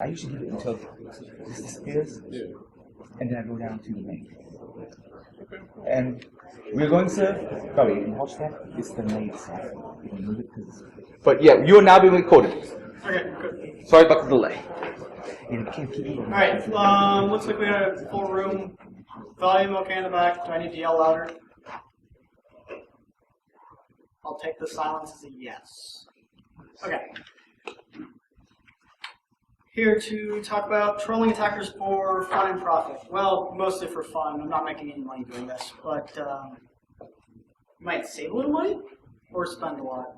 I usually do it until this disappears, and then I go down to the main. And we're going to, sorry, you can watch that. It's the main side. You can move it because. But yeah, you are now being recorded. Okay, good. Sorry about the delay. Alright, looks like we got a full room. Volume okay in the back. Do I need to yell louder? I'll take the silence as a yes. Okay. Here to talk about trolling attackers for fun and profit. Well, mostly for fun. I'm not making any money doing this, but you might save a little money or spend a lot.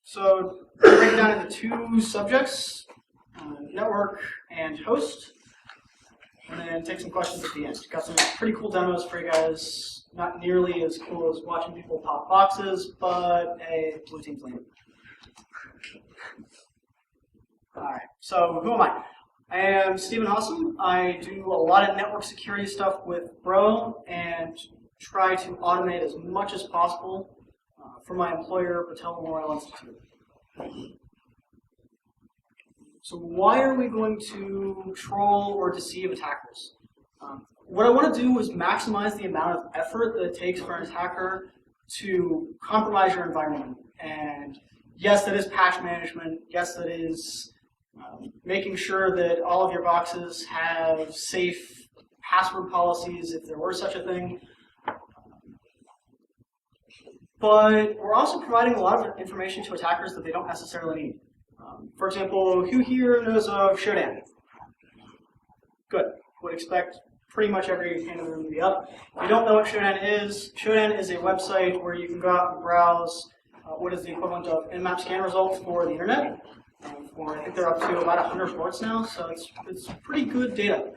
So break it down into two subjects, network and host, and then take some questions at the end. Got some pretty cool demos for you guys. Not nearly as cool as watching people pop boxes, but hey, blue team's leading. Alright, so who am I? I am Stephen Hosom. I do a lot of network security stuff with Bro and try to automate as much as possible for my employer, Patel Memorial Institute. So why are we going to troll or deceive attackers? What I want to do is maximize the amount of effort that it takes for an attacker to compromise your environment. And yes, that is patch management. Yes, that is making sure that all of your boxes have safe password policies, if there were such a thing. But we're also providing a lot of information to attackers that they don't necessarily need. For example, who here knows of Shodan? Good. Would expect pretty much every hand in the room to be up. If you don't know what Shodan is a website where you can go out and browse what is the equivalent of nmap scan results for the internet. I think they're up to about 100 ports now, so it's pretty good data.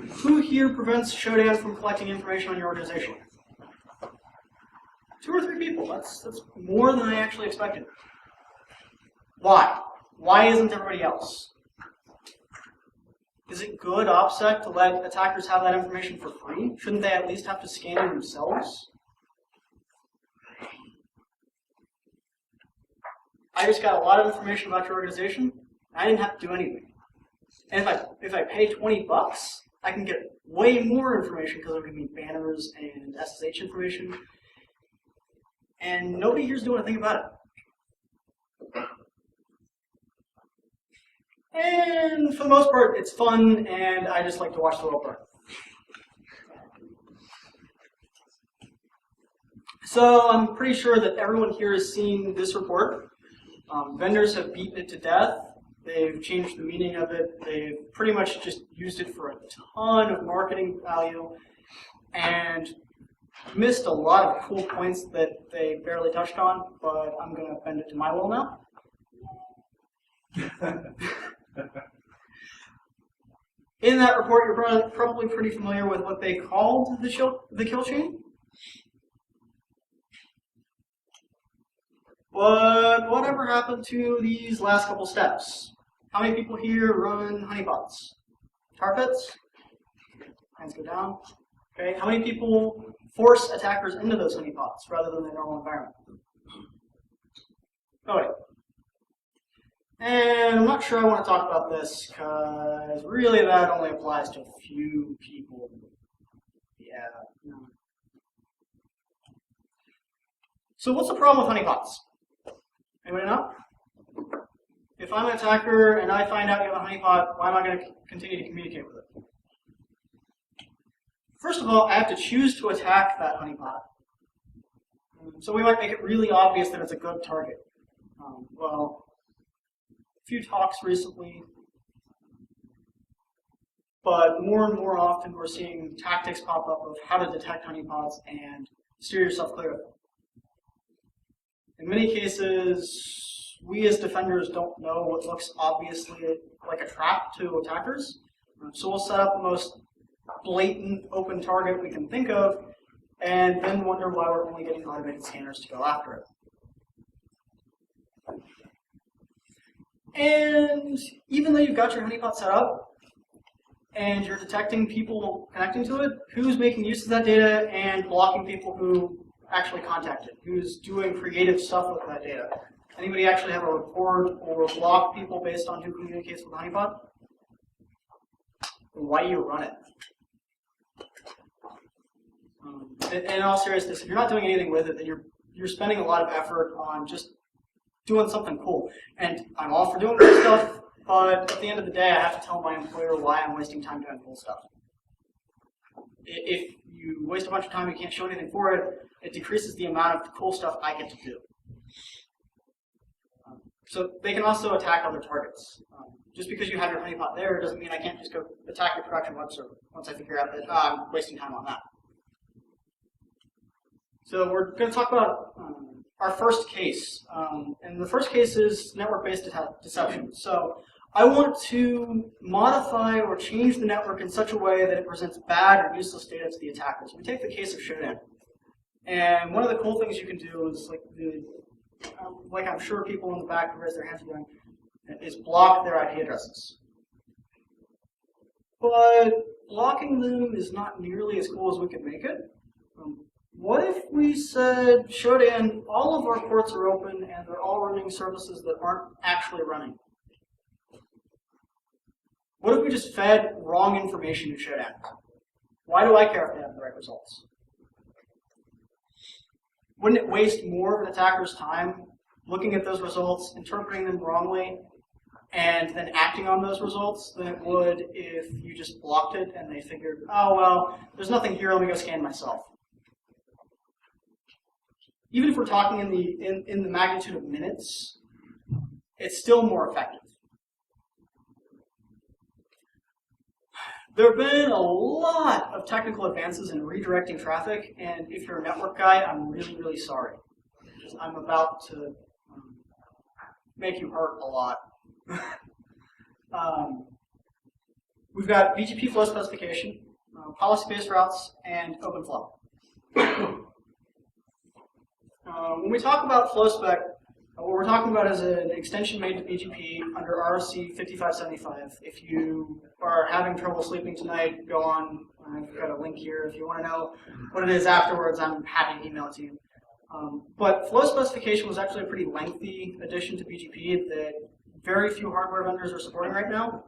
Who here prevents Shodan from collecting information on your organization? 2 or 3 people. That's more than I actually expected. Why? Why isn't everybody else? Is it good OPSEC to let attackers have that information for free? Shouldn't they at least have to scan it themselves? I just got a lot of information about your organization. I didn't have to do anything. And if I pay $20, I can get way more information because I'm going to need banners and SSH information. And nobody here's doing a thing about it. And for the most part, it's fun, and I just like to watch the world burn. So I'm pretty sure that everyone here has seen this report. Vendors have beaten it to death. They've changed the meaning of it. They've pretty much just used it for a ton of marketing value and missed a lot of cool points that they barely touched on, but I'm going to bend it to my will now. In that report, you're probably pretty familiar with what they called the kill chain. But whatever happened to these last couple steps? How many people here run honeypots? Tar pits? Hands go down. Okay, how many people force attackers into those honeypots rather than their normal environment? Oh wait. And I'm not sure I want to talk about this because really that only applies to a few people. Yeah. No. So what's the problem with honeypots? Anybody know? If I'm an attacker and I find out you have a honeypot, why am I going to continue to communicate with it? First of all, I have to choose to attack that honeypot. So we might make it really obvious that it's a good target. Well, a few talks recently, but more and more often we're seeing tactics pop up of how to detect honeypots and steer yourself clear of it. In many cases, we as defenders don't know what looks obviously like a trap to attackers, so we'll set up the most blatant open target we can think of, and then wonder why we're only getting automated scanners to go after it. And even though you've got your honeypot set up, and you're detecting people connecting to it, who's making use of that data and blocking people who actually contact it? Who's doing creative stuff with that data? Anybody actually have a report or block people based on who communicates with honeypot? Why do you run it? In all seriousness, if you're not doing anything with it, then you're spending a lot of effort on just doing something cool. And I'm all for doing cool stuff, but at the end of the day, I have to tell my employer why I'm wasting time doing cool stuff. If you waste a bunch of time and you can't show anything for it, it decreases the amount of cool stuff I get to do. So they can also attack other targets. Just because you have your honeypot there doesn't mean I can't just go attack your production web server once I figure out that I'm wasting time on that. So we're going to talk about our first case. And the first case is network-based deception. So I want to modify or change the network in such a way that it presents bad or useless data to the attackers. We take the case of Shodan. And one of the cool things you can do is, like I'm sure people in the back who raise their hands are doing, is block their IP addresses. But blocking them is not nearly as cool as we could make it. What if we said, Shodan, all of our ports are open and they're all running services that aren't actually running? What if we just fed wrong information to Shodan? Why do I care if they have the right results? Wouldn't it waste more of an attacker's time looking at those results, interpreting them wrongly, and then acting on those results than it would if you just blocked it and they figured, oh, well, there's nothing here, let me go scan myself? Even if we're talking in the magnitude of minutes, it's still more effective. There have been a lot of technical advances in redirecting traffic, and if you're a network guy, I'm really, really sorry. Because I'm about to make you hurt a lot. We've got BGP flow specification, policy-based routes, and OpenFlow. When we talk about flow spec, what we're talking about is an extension made to BGP under RFC 5575. If you are having trouble sleeping tonight, go on. I've got a link here. If you want to know what it is afterwards, I'm happy to email it to you. But flow specification was actually a pretty lengthy addition to BGP that very few hardware vendors are supporting right now.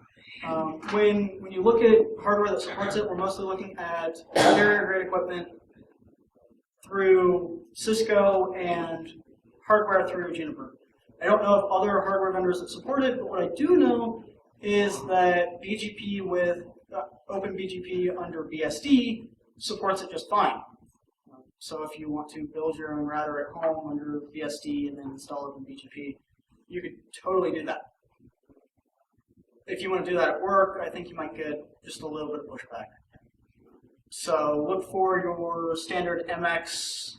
When you look at hardware that supports it, we're mostly looking at carrier-grade equipment through Cisco and hardware through Juniper. I don't know of other hardware vendors that support it, but what I do know is that BGP with OpenBGP under BSD supports it just fine. So if you want to build your own router at home under BSD and then install OpenBGP, you could totally do that. If you want to do that at work, I think you might get just a little bit of pushback. So look for your standard MX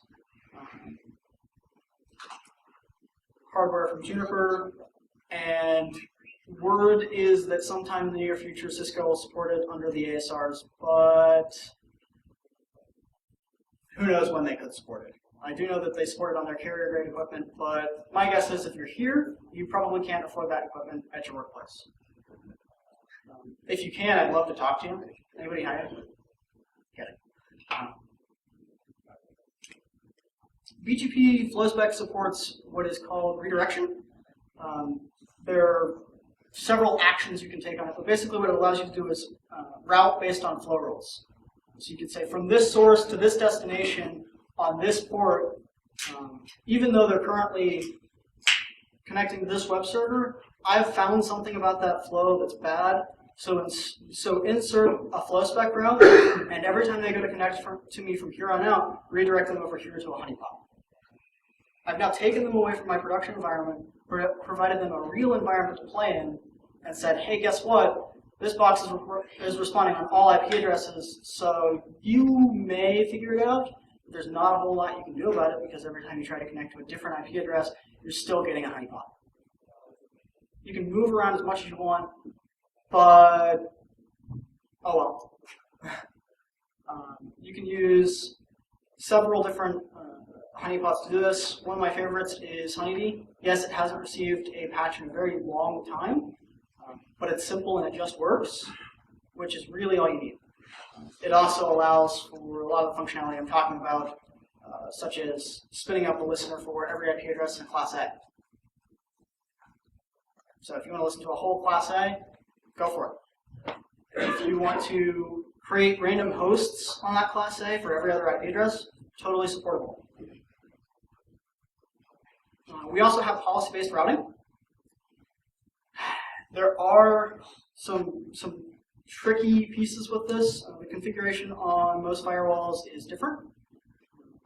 hardware from Juniper, and word is that sometime in the near future Cisco will support it under the ASRs, but who knows when they could support it. I do know that they support it on their carrier-grade equipment, but my guess is if you're here, you probably can't afford that equipment at your workplace. If you can, I'd love to talk to you. Anybody hired? Kidding. BGP FlowSpec supports what is called redirection. There are several actions you can take on it, but basically what it allows you to do is route based on flow rules. So you could say from this source to this destination on this port, even though they're currently connecting to this web server, I've found something about that flow that's bad. So insert a FlowSpec route, and every time they go to connect to me from here on out, redirect them over here to a honeypot. I've now taken them away from my production environment, provided them a real environment to play in, and said, hey, guess what? This box is responding on all IP addresses, so you may figure it out. There's not a whole lot you can do about it, because every time you try to connect to a different IP address, you're still getting a honeypot. You can move around as much as you want, but oh well. You can use several different honeypots to do this. One of my favorites is Honeybee. Yes, it hasn't received a patch in a very long time, but it's simple and it just works, which is really all you need. It also allows for a lot of the functionality I'm talking about, such as spinning up a listener for every IP address in Class A. So if you want to listen to a whole class A, go for it. If you want to create random hosts on that class A for every other IP address, totally supportable. We also have policy-based routing. There are some tricky pieces with this. The configuration on most firewalls is different.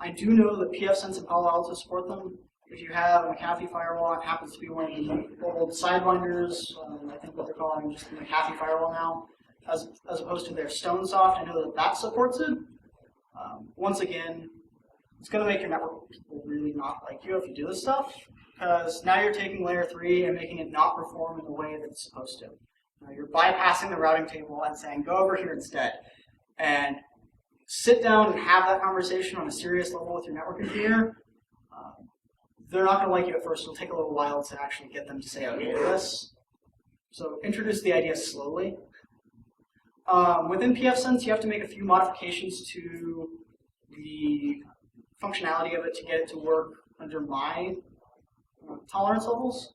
I do know that pfSense and Palo Alto support them. If you have a McAfee firewall, it happens to be one of the old Sidewinders, I think what they're calling just the McAfee firewall now, as opposed to their StoneSoft. I know that that supports it. Once again, it's going to make your network people really not like you if you do this stuff, because now you're taking layer 3 and making it not perform in the way that it's supposed to. You're bypassing the routing table and saying, go over here instead. And sit down and have that conversation on a serious level with your network engineer. They're not going to like you at first. It'll take a little while to actually get them to say, okay, do this. So introduce the idea slowly. Within pfSense, you have to make a few modifications to the functionality of it to get it to work under my tolerance levels.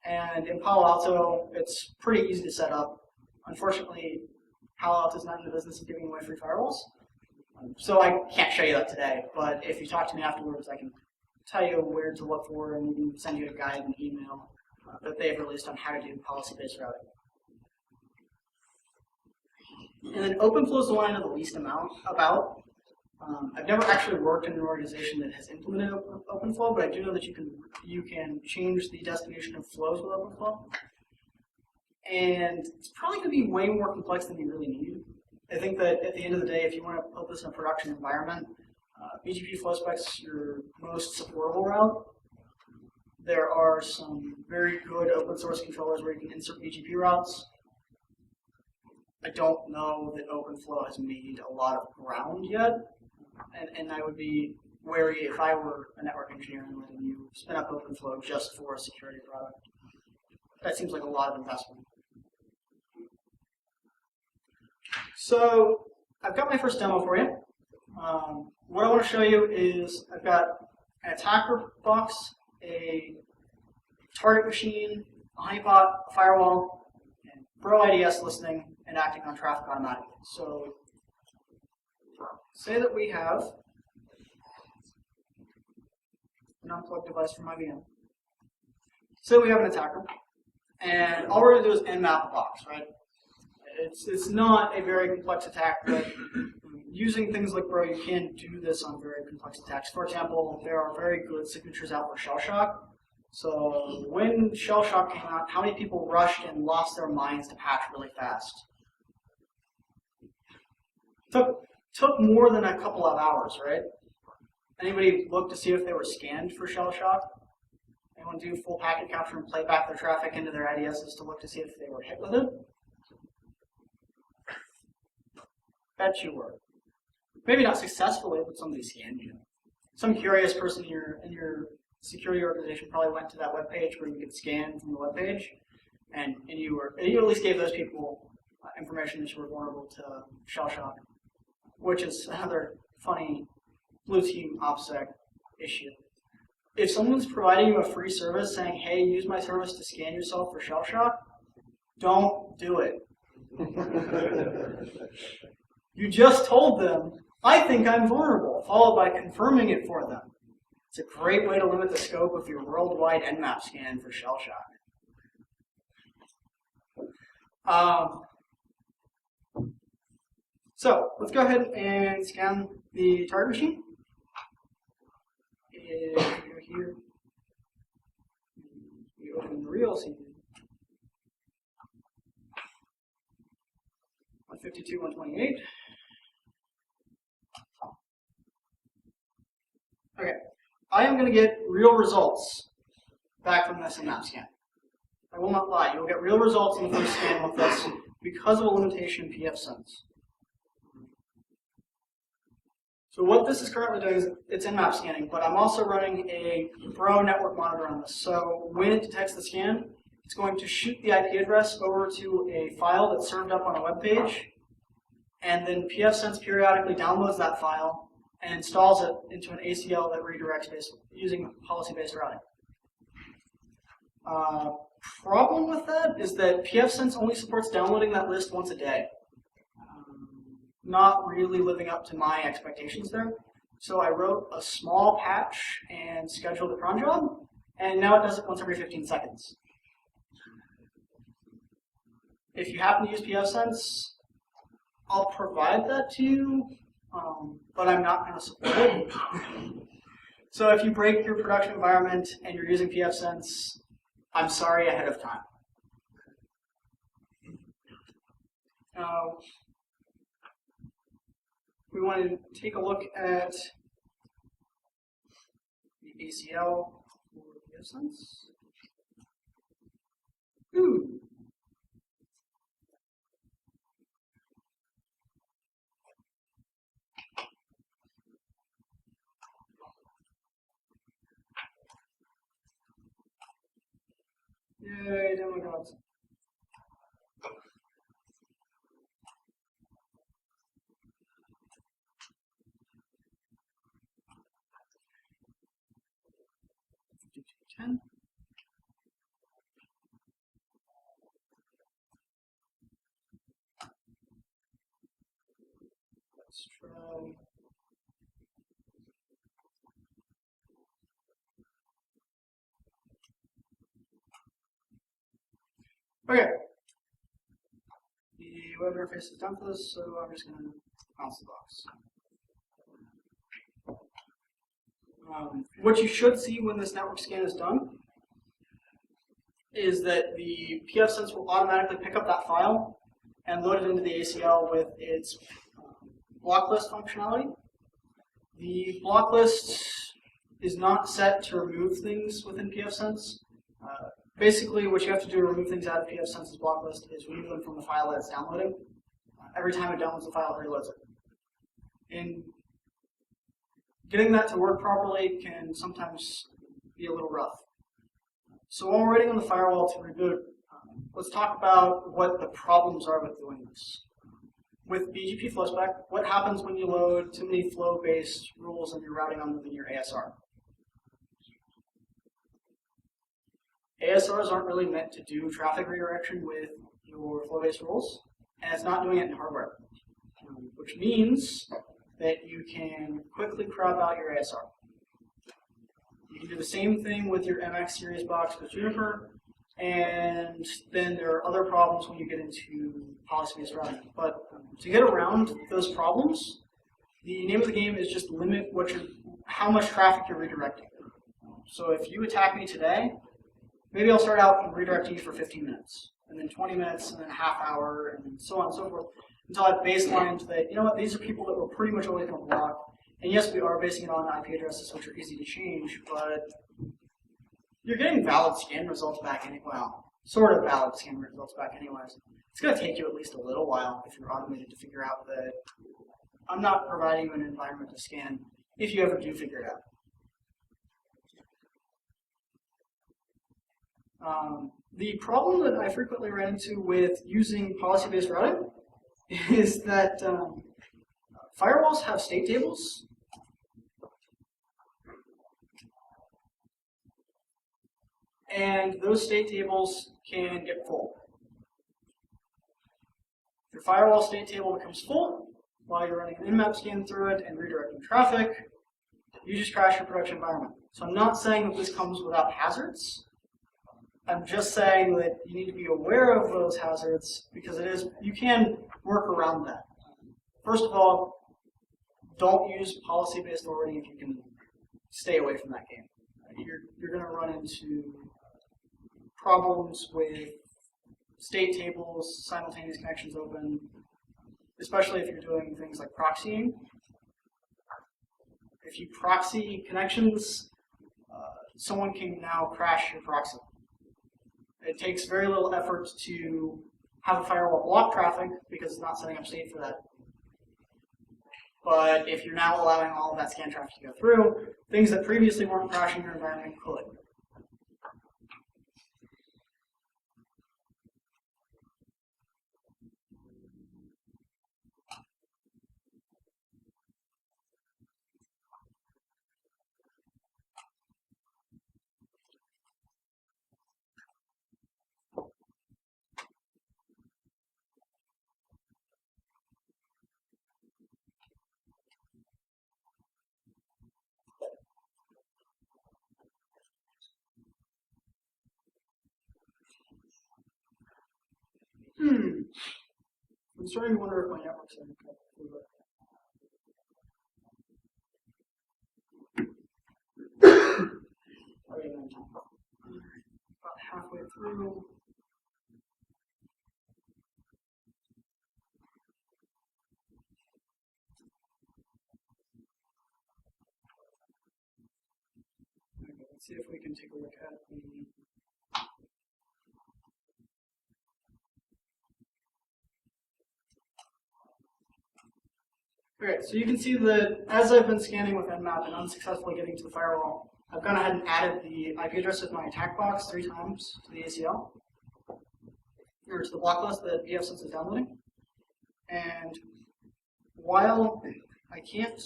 And in Palo Alto, it's pretty easy to set up. Unfortunately, Palo Alto is not in the business of giving away free firewalls. So I can't show you that today, but if you talk to me afterwards, I can tell you where to look for and even send you a guide and email that they've released on how to do policy-based routing. And then OpenFlow is the one I know the least amount about. I've never actually worked in an organization that has implemented OpenFlow, but I do know that you can change the destination of flows with OpenFlow. And it's probably going to be way more complex than you really need. I think that at the end of the day, if you want to put this in a production environment, BGP FlowSpec's your most supportable route. There are some very good open source controllers where you can insert BGP routes. I don't know that OpenFlow has made a lot of ground yet, and I would be wary if I were a network engineer and letting you spin up OpenFlow just for a security product. That seems like a lot of investment. So I've got my first demo for you. What I want to show you is I've got an attacker box, a target machine, a honeypot, a firewall, and Bro IDS listening and acting on traffic automatically. So say that we have an unplugged device from my VM. Say we have an attacker, and all we're going to do is nmap a box, right? It's not a very complex attack, but using things like Bro, you can do this on very complex attacks. For example, there are very good signatures out for shell shock. So when shell shock came out, how many people rushed and lost their minds to patch really fast? Took more than a couple of hours, right? Anybody look to see if they were scanned for shell shock? Anyone do full packet capture and play back their traffic into their IDSs to look to see if they were hit with it? Bet you were. Maybe not successfully, but somebody scanned you. Some curious person in your security organization probably went to that web page where you could scan from the web page, and you at least gave those people information that you were vulnerable to shell shock, which is another funny blue team OPSEC issue. If someone's providing you a free service saying, hey, use my service to scan yourself for shell shock, don't do it. You just told them, I think I'm vulnerable, followed by confirming it for them. It's a great way to limit the scope of your worldwide nmap scan for shell shock. So let's go ahead and scan the target machine. If you go here, you open the real CD. 152, 128. Okay, I am going to get real results back from this nmap scan. I will not lie, you'll get real results in the first scan with this because of a limitation in pfSense. So what this is currently doing is it's nmap scanning, but I'm also running a Bro network monitor on this. So when it detects the scan, it's going to shoot the IP address over to a file that's served up on a web page, and then pfSense periodically downloads that file and installs it into an ACL that redirects using policy-based routing. problem with that is that pfSense only supports downloading that list once a day. Not really living up to my expectations there. So I wrote a small patch and scheduled a cron job, and now it does it once every 15 seconds. If you happen to use pfSense, I'll provide that to you, but I'm not going to support it. So if you break your production environment and you're using pfSense, I'm sorry ahead of time. We want to take a look at the ACL for pfSense. Ooh. Yay, demo gods. Let's try. Okay. The web interface is done for this, so I'm just going to bounce the box. What you should see when this network scan is done is that the pfSense will automatically pick up that file and load it into the ACL with its block list functionality. The block list is not set to remove things within pfSense. Basically, what you have to do to remove things out of pfSense's block list is remove them from the file that it's downloading. Every time it downloads the file, it reloads it. And getting that to work properly can sometimes be a little rough. So when we're waiting on the firewall to reboot, let's talk about what the problems are with doing this. With BGP flow spec, what happens when you load too many flow-based rules and you're routing on them in your ASR? ASRs aren't really meant to do traffic redirection with your flow-based rules, and it's not doing it in hardware, which means that you can quickly crop out your ASR. You can do the same thing with your MX series box with Juniper, and then there are other problems when you get into policy-based routing. But to get around those problems, the name of the game is just limit how much traffic you're redirecting. So if you attack me today, maybe I'll start out redirecting you for 15 minutes, and then 20 minutes, and then a half hour, and so on and so forth, until I've baselined that, you know what, these are people that we're pretty much always going to block. And yes, we are basing it on IP addresses, which are easy to change, but you're getting valid scan results back anyway. Well, sort of valid scan results back anyways. It's going to take you at least a little while if you're automated to figure out that I'm not providing you an environment to scan if you ever do figure it out. The problem that I frequently run into with using policy-based routing is that firewalls have state tables. And those state tables can get full. If your firewall state table becomes full while you're running an nmap scan through it and redirecting traffic, you just crash your production environment. So I'm not saying that this comes without hazards. I'm just saying that you need to be aware of those hazards because you can work around that. First of all, don't use policy-based forwarding if you can stay away from that game. You're going to run into problems with state tables, simultaneous connections open, especially if you're doing things like proxying. If you proxy connections, someone can now crash your proxy. It takes very little effort to have a firewall block traffic because it's not setting up state for that. But if you're now allowing all of that scan traffic to go through, things that previously weren't crashing your environment could. I'm starting to wonder if my network's in. About halfway through. Okay, let's see if we can take a look at the. Okay, so you can see that as I've been scanning with Nmap and unsuccessfully getting to the firewall, I've gone ahead and added the IP address of my attack box 3 times to the ACL, or to the block list that BSides is downloading. And while I can't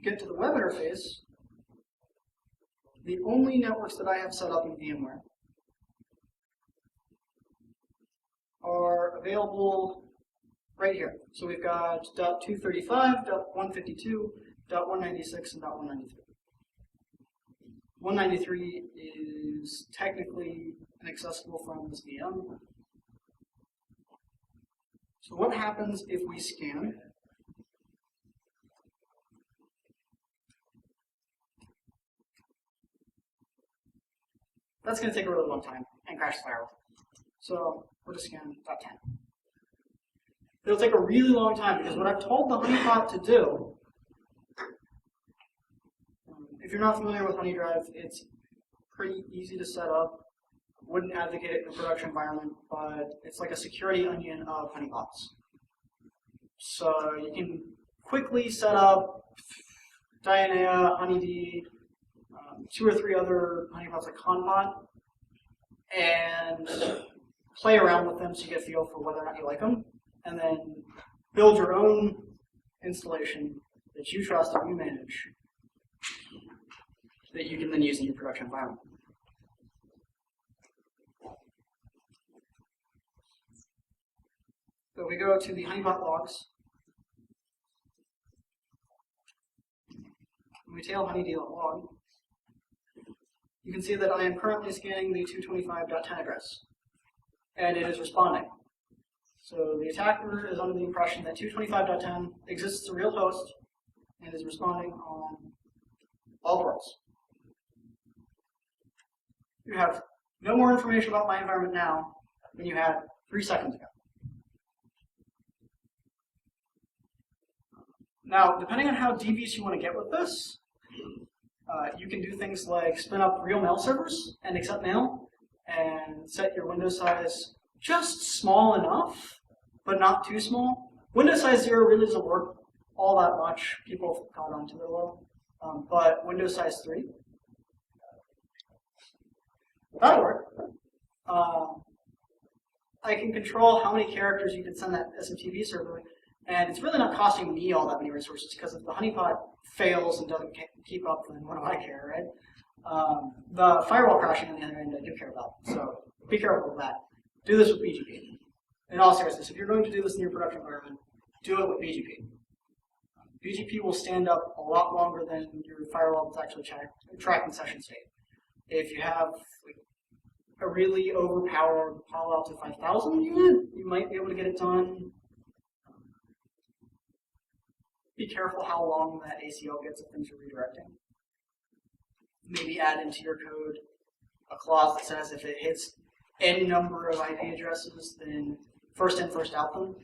get to the web interface, the only networks that I have set up in VMware are available right here. So we've got .235, .152, .196, and .193. 193 is technically inaccessible from this VM. So what happens if we scan? That's going to take a really long time and crash the firewall. So we'll just scan .10. It'll take a really long time because what I've told the honeypot to do, if you're not familiar with HoneyDrive, it's pretty easy to set up. Wouldn't advocate it in a production environment, but it's like a security onion of honeypots. So you can quickly set up Dianea, HoneyD, 2 or 3 other honeypots like Conpot, and play around with them so you get a feel for whether or not you like them, and then build your own installation that you trust and you manage that you can then use in your production environment. So we go to the honeypot logs. And we tail honeyD.log. You can see that I am currently scanning the 225.10 address, and it is responding. So the attacker is under the impression that 225.10 exists as a real host and is responding on all ports. You have no more information about my environment now than you had 3 seconds ago. Now, depending on how devious you want to get with this, you can do things like spin up real mail servers and accept mail, and set your window size just small enough, but not too small. Window size 0 really doesn't work all that much. People have caught on to their low. But window size 3, that'll work. I can control how many characters you can send that SMTP server, and it's really not costing me all that many resources, because if the honeypot fails and doesn't keep up, then what do I care, right? The firewall crashing on the other end I do care about, so be careful with that. Do this with BGP. In all seriousness, if you're going to do this in your production environment, do it with BGP. BGP will stand up a lot longer than your firewall that's actually tracking session state. If you have a really overpowered Palo Alto 5000 unit, you might be able to get it done. Be careful how long that ACL gets if things are redirecting. Maybe add into your code a clause that says if it hits n number of IP addresses, then first in, first out them.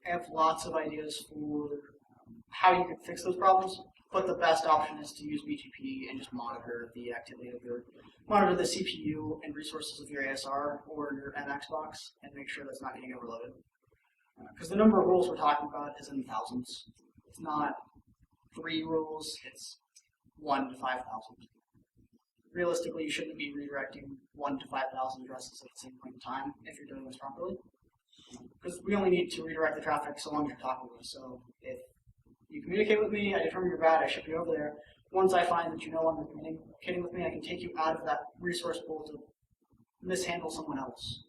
I have lots of ideas for how you could fix those problems, but the best option is to use BGP and just monitor the activity of monitor the CPU and resources of your ASR or your MX box and make sure that's not getting overloaded. Because the number of rules we're talking about is in thousands. It's not 3 rules, it's 1 to 5,000. Realistically, you shouldn't be redirecting 1 to 5,000 addresses at the same point in time if you're doing this properly. Because we only need to redirect the traffic so long as you're talking to me. So if you communicate with me, I determine you're bad, I ship you over there. Once I find that you no longer communicating with me, I can take you out of that resource pool to mishandle someone else.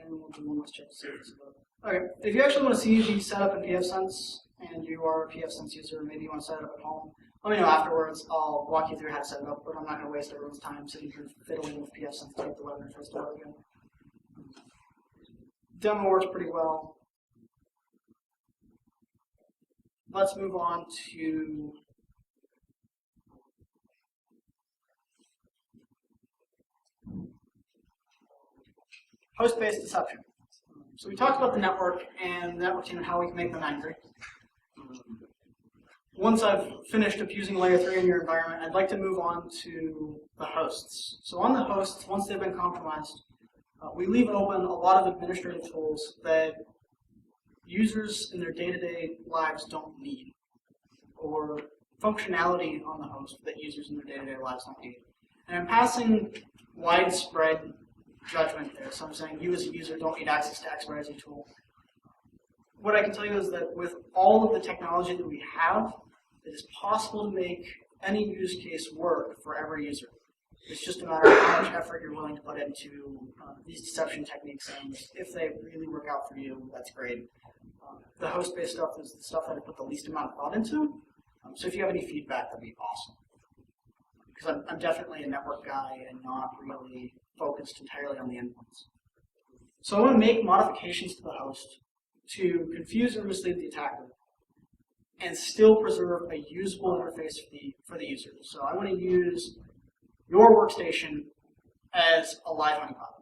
And we'll do one last check to see if this is okay. If you actually want to see the setup in BSides and you are a pfSense user, maybe you want to set it up at home, let me know afterwards. I'll walk you through how to set it up, but I'm not going to waste everyone's time sitting here fiddling with pfSense to get the web interface to work again. Demo works pretty well. Let's move on to host-based deception. So we talked about the network and the network team and how we can make them angry. Once I've finished abusing layer 3 in your environment, I'd like to move on to the hosts. So on the hosts, once they've been compromised, we leave open a lot of administrative tools that users in their day-to-day lives don't need, or functionality on the host that users in their day-to-day lives don't need. And I'm passing widespread judgment there. So I'm saying you as a user don't need access to X, Y, or Z tool. What I can tell you is that with all of the technology that we have, it is possible to make any use case work for every user. It's just a matter of how much effort you're willing to put into these deception techniques, and if they really work out for you, that's great. The host-based stuff is the stuff that I put the least amount of thought into. So if you have any feedback, that'd be awesome. Because I'm definitely a network guy and not really focused entirely on the endpoints. So I want to make modifications to the host to confuse or mislead the attacker and still preserve a usable interface for the user. So I want to use your workstation as a live honeypot.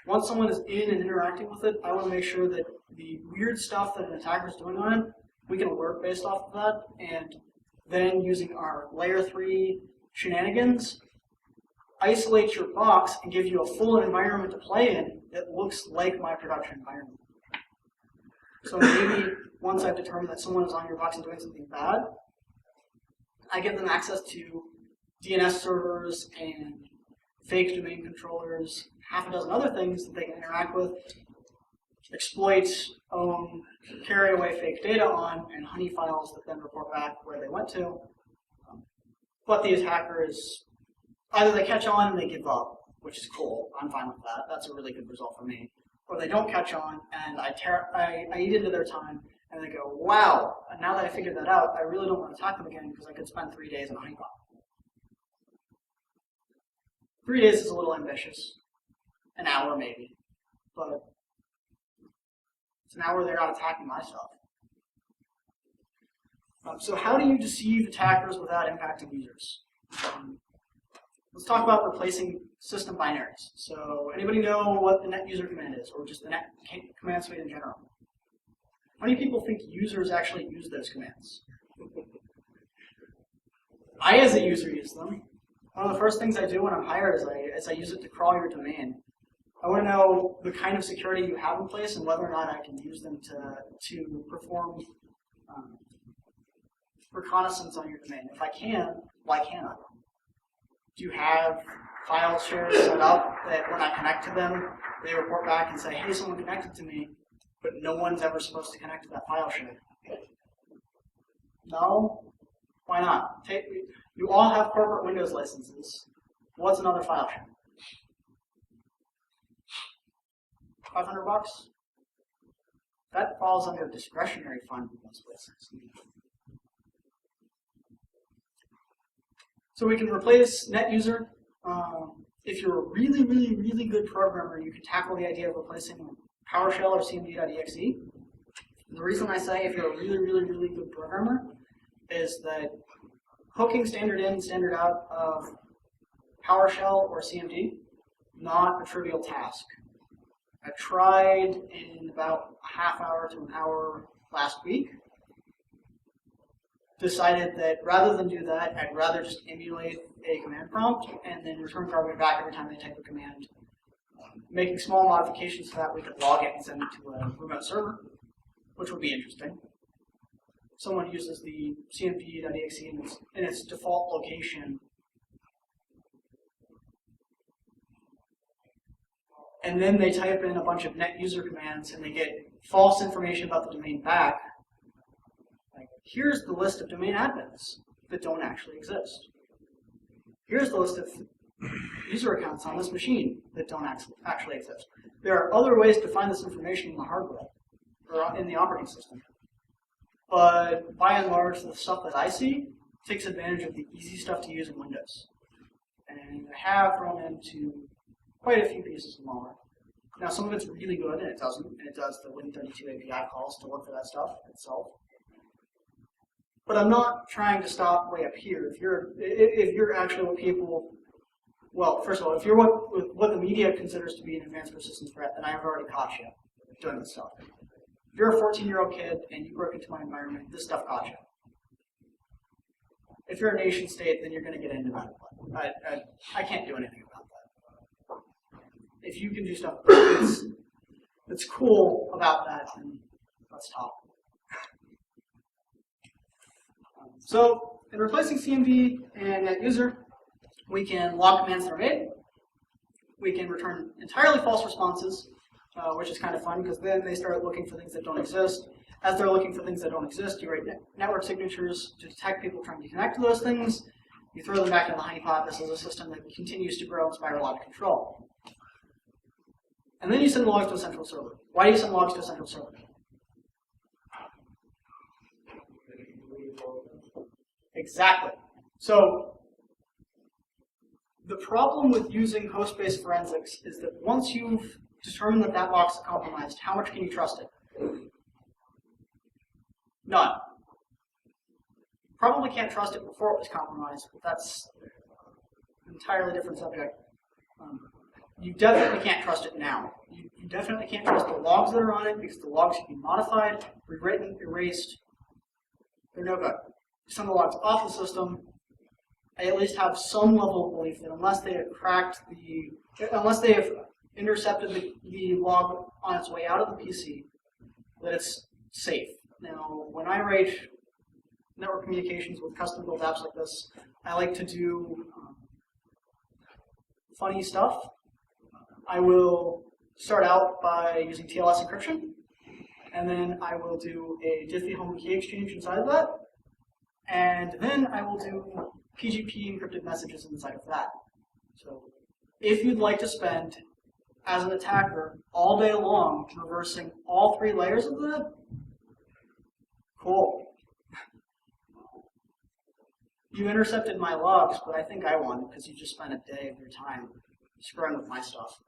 Once someone is in and interacting with it, I want to make sure that the weird stuff that an attacker is doing on it, we can alert based off of that, and then using our layer 3 shenanigans, isolate your box and give you a full environment to play in that looks like my production environment. So maybe once I've determined that someone is on your box and doing something bad, I give them access to DNS servers and fake domain controllers, half a dozen other things that they can interact with, exploit, own, carry away fake data on, and honey files that then report back where they went to. But the attacker is, either they catch on and they give up, which is cool, I'm fine with that, that's a really good result for me. Or they don't catch on and I eat into their time and they go, wow, and now that I figured that out, I really don't want to attack them again because I could spend 3 days in a honeypot. 3 days is a little ambitious, an hour maybe, but it's an hour they're not attacking my stuff. So how do you deceive attackers without impacting users? Let's talk about replacing system binaries. So anybody know what the net user command is, or just the net command suite in general? How many people think users actually use those commands? I, as a user, use them. One of the first things I do when I'm hired is I use it to crawl your domain. I want to know the kind of security you have in place and whether or not I can use them to perform reconnaissance on your domain. If I can, why can't I? Do you have file shares set up that when I connect to them, they report back and say, hey, someone connected to me, but no one's ever supposed to connect to that file share? No? Why not? You all have corporate Windows licenses. What's another file share? $500? That falls under discretionary fund in most places. So we can replace net user. If you're a really, really, really good programmer, you can tackle the idea of replacing PowerShell or cmd.exe. The reason I say if you're a really, really, really good programmer is that hooking standard in, standard out of PowerShell or CMD, not a trivial task. I tried in about a half hour to an hour last week. Decided that rather than do that, I'd rather just emulate a command prompt and then return program back every time they type a command. Making small modifications to that, we could log it and send it to a remote server, which would be interesting. Someone uses the cmd.exe in its default location, and then they type in a bunch of net user commands and they get false information about the domain back. Like, here's the list of domain admins that don't actually exist. Here's the list of user accounts on this machine that don't actually exist. There are other ways to find this information in the hardware. or in the operating system. But by and large, the stuff that I see takes advantage of the easy stuff to use in Windows. And I have run into quite a few pieces of malware. Now, some of it's really good, and it doesn't, and it does the Win32 API calls to look for that stuff itself. But I'm not trying to stop way up here. If you're actually what people, well, first of all, if you're what the media considers to be an advanced persistence threat, then I have already caught you doing this stuff. If you're a 14-year-old kid and you broke into my environment, this stuff caught you. If you're a nation state, then you're going to get into that. I can't do anything about that. If you can do stuff that's cool about that, then let's talk. So, in replacing CMD and NetUser, we can log commands that are made. We can return entirely false responses, which is kind of fun because then they start looking for things that don't exist. As they're looking for things that don't exist, you write network signatures to detect people trying to connect to those things. You throw them back into the honeypot. This is a system that continues to grow and spiral out of control. And then you send logs to a central server. Why do you send logs to a central server? Exactly. So the problem with using host-based forensics is that once you've determined that that log's compromised, how much can you trust it? None. Probably can't trust it before it was compromised, but that's an entirely different subject. You definitely can't trust it now. You definitely can't trust the logs that are on it because the logs can be modified, rewritten, erased. They're no good. Send the logs off the system. I at least have some level of belief that unless they have intercepted the log on its way out of the PC, that it's safe. Now, when I write network communications with custom built apps like this, I like to do funny stuff. I will start out by using TLS encryption, and then I will do a Diffie Hellman key exchange inside of that, and then I will do PGP encrypted messages inside of that. So if you'd like to spend, as an attacker, all day long reversing all three layers of that, cool. You intercepted my logs, but I think I won because you just spent a day of your time screwing with my stuff.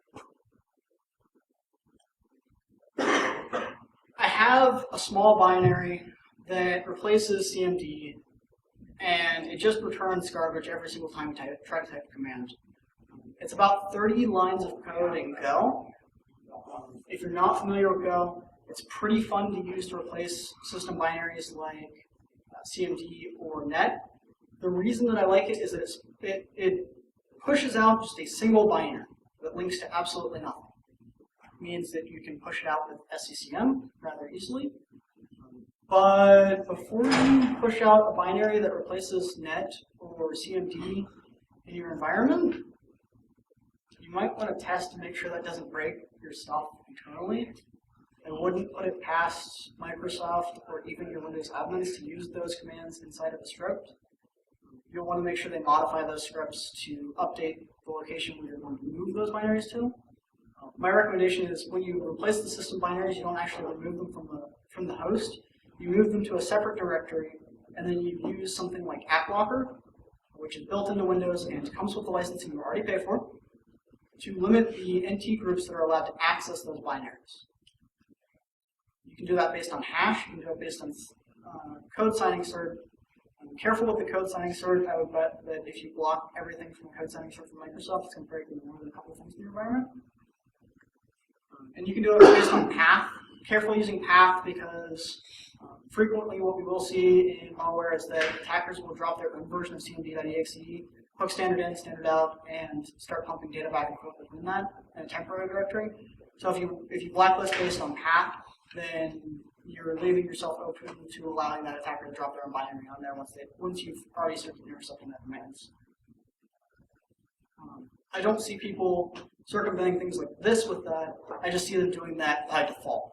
I have a small binary that replaces CMD, and it just returns garbage every single time you try to type a command. It's about 30 lines of code in Go. If you're not familiar with Go, it's pretty fun to use to replace system binaries like CMD or net. The reason that I like it is that it pushes out just a single binary that links to absolutely nothing. It means that you can push it out with SCCM rather easily. But before you push out a binary that replaces net or CMD in your environment, you might want to test to make sure that doesn't break your stuff internally. I wouldn't put it past Microsoft or even your Windows admins to use those commands inside of a script. You'll want to make sure they modify those scripts to update the location where you're going to move those binaries to. My recommendation is when you replace the system binaries, you don't actually remove them from the host. You move them to a separate directory, and then you use something like AppLocker, which is built into Windows and comes with the licensing you already pay for, to limit the NT groups that are allowed to access those binaries. You can do that based on hash, you can do it based on code signing cert. Careful with the code signing cert. I would bet that if you block everything from code signing cert from Microsoft, it's going to break more than a couple of things in your environment. And you can do it based on path. Careful using path because frequently what we will see in malware is that attackers will drop their own version of cmd.exe, hook standard in, standard out, and start pumping data back and forth between that in a temporary directory. So if you blacklist based on path, then you're leaving yourself open to allowing that attacker to drop their own binary on there once you've already started intercepting their commands. I don't see people circumventing things like this with that. I just see them doing that by default.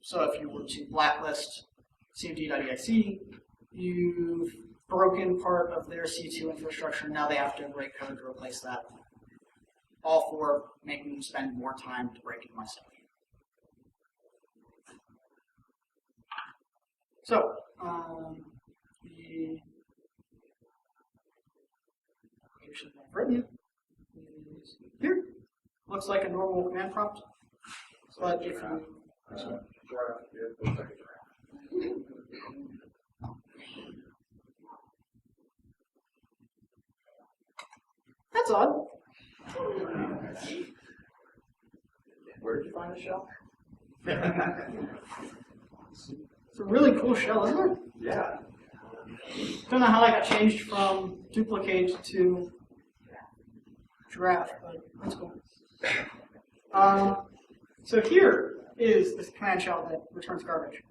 So if you were to blacklist cmd.exe, you've broken part of their C2 infrastructure. Now they have to write code to replace that. All for making them spend more time to break into my stuff. So, the application that I've written is here. Looks like a normal command prompt, but if you that's odd. Where did you find the shell? It's a really cool shell, isn't it? Yeah. Don't know how that got changed from duplicate to giraffe, but that's cool. So here is this command shell that returns garbage.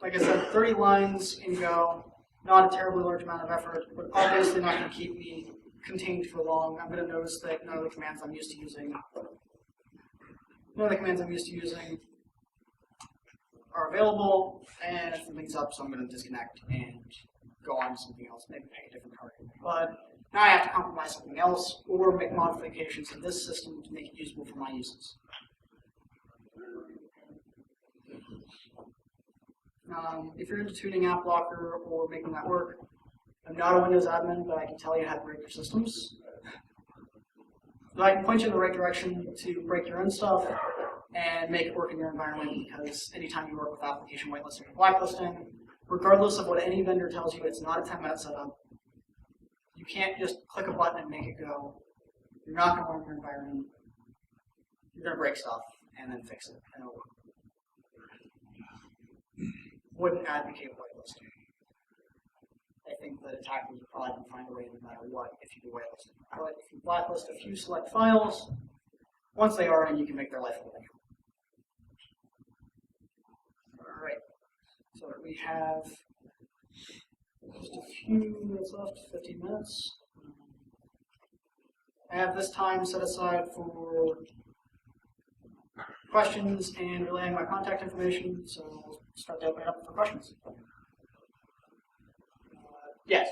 Like I said, 30 lines in Go, not a terribly large amount of effort, but obviously not going to keep me contained for long. I'm going to notice that none of the commands I'm used to using are available, and if something's up, so I'm going to disconnect and go on to something else, maybe pick a different target. But now I have to compromise something else or make modifications to this system to make it usable for my uses. If you're into tuning app blocker or making that work, I'm not a Windows admin, but I can tell you how to break your systems. So I can point you in the right direction to break your own stuff and make it work in your environment, because anytime you work with application whitelisting or blacklisting, regardless of what any vendor tells you, it's not a 10-minute setup. You can't just click a button and make it go. You're not going to learn your environment. You're going to break stuff and then fix it. And it'll work. Wouldn't advocate whitelisting. I think that attackers would probably find a way no matter what if you do whitelisting. But if you blacklist a few select files, once they are in, you can make their life a living. All right. So we have just a few minutes left, 15 minutes. I have this time set aside for questions and relaying my contact information, so we'll start to open it up for questions. Yes?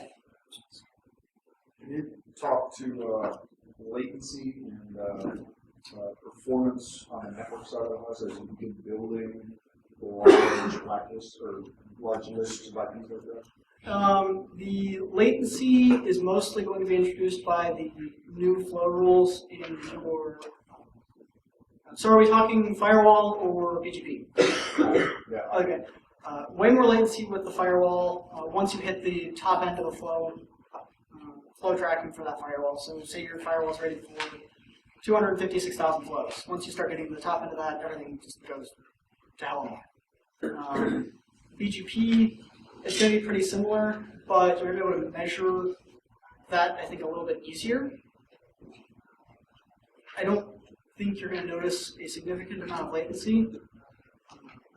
Can you talk to latency and performance on the network side of the house as you begin building large blacklists or large lists of IPs like that? The latency is mostly going to be introduced by the new flow rules in your. So are we talking firewall or BGP? Yeah. Okay. Way more latency with the firewall once you hit the top end of the flow tracking for that firewall. So say your firewall is rated for 256,000 flows. Once you start getting to the top end of that, everything just goes to hell in a handbasket. BGP is going to be pretty similar, but you're going to be able to measure that, I think, a little bit easier. I don't think you're going to notice a significant amount of latency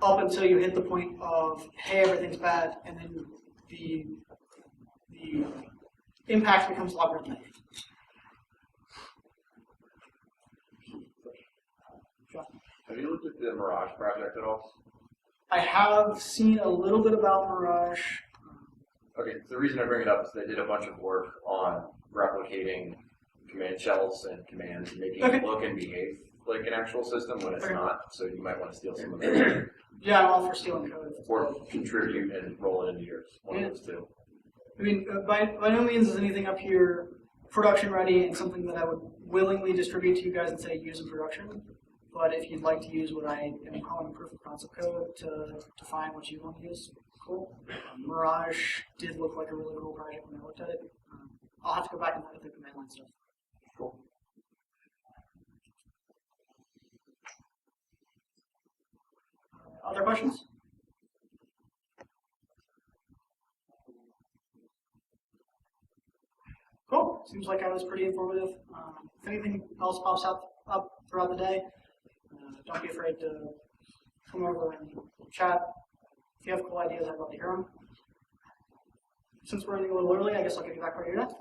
up until you hit the point of, hey, everything's bad, and then the impact becomes logarithmic. Have you looked at the Mirage project at all? I have seen a little bit about Mirage. Okay, so the reason I bring it up is they did a bunch of work on replicating command shells and commands, making it look and behave like an actual system when it's not, so you might want to steal some of that. Yeah, I'm all for stealing code. Or contribute and roll it into yours, one of those two. I mean, by no means is anything up here production ready and something that I would willingly distribute to you guys and say use in production. But if you'd like to use what I am calling proof of concept code to define what you want to use, cool. Mirage did look like a really cool project when I looked at it. I'll have to go back and look at the command line stuff. Cool. Other questions? Cool. Seems like I was pretty informative. If anything else pops up throughout the day, don't be afraid to come over and chat. If you have cool ideas, I'd love to hear them. Since we're running a little early, I guess I'll give you back part of your day.